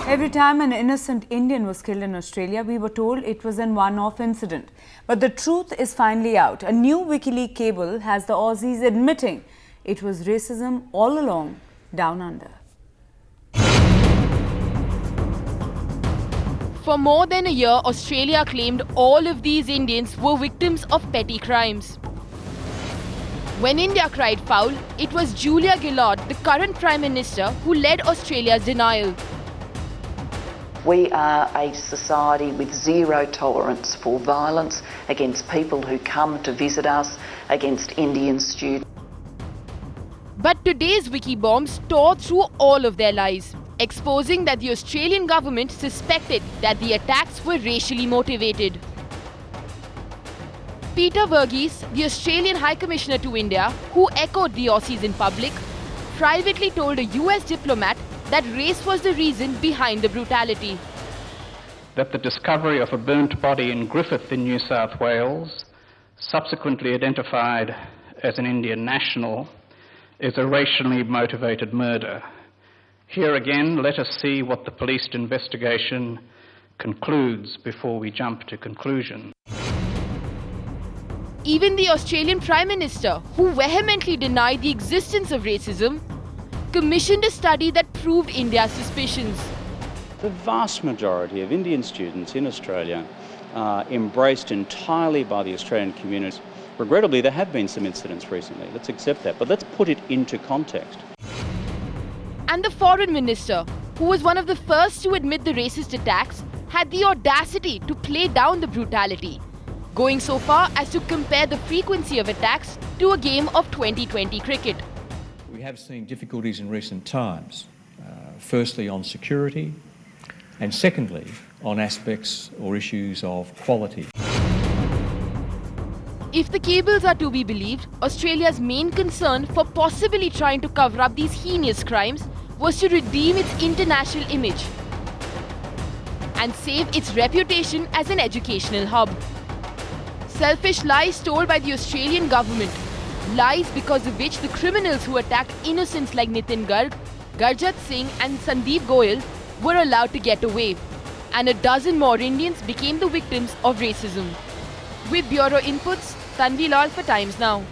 Every time an innocent Indian was killed in Australia, we were told it was an one-off incident. But the truth is finally out. A new WikiLeaks cable has the Aussies admitting it was racism all along, down under. For more than a year, Australia claimed all of these Indians were victims of petty crimes. When India cried foul, it was Julia Gillard, the current Prime Minister, who led Australia's denial. We are a society with zero tolerance for violence against people who come to visit us, against Indian students. But today's wiki bombs tore through all of their lies, exposing that the Australian government suspected that the attacks were racially motivated. Peter Verghese, the Australian High Commissioner to India, who echoed the Aussies in public, privately told a US diplomat that race was the reason behind the brutality. That the discovery of a burnt body in Griffith in New South Wales, subsequently identified as an Indian national, is a racially motivated murder. Here again, let us see what the police investigation concludes before we jump to conclusion. Even the Australian Prime Minister, who vehemently denied the existence of racism, commissioned a study that proved India's suspicions. The vast majority of Indian students in Australia are embraced entirely by the Australian community. Regrettably, there have been some incidents recently. Let's accept that, but let's put it into context. And the Foreign Minister, who was one of the first to admit the racist attacks, had the audacity to play down the brutality, going so far as to compare the frequency of attacks to a game of 2020 cricket. We have seen difficulties in recent times, firstly on security and secondly on aspects or issues of quality. If the cables are to be believed, Australia's main concern for possibly trying to cover up these heinous crimes was to redeem its international image and save its reputation as an educational hub. Selfish lies told by the Australian government, lies because of which the criminals who attacked innocents like Nitin Garg, Gurjat Singh and Sandeep Goyal were allowed to get away, and a dozen more Indians became the victims of racism. With Bureau Inputs, Tanvi Lal for Times Now.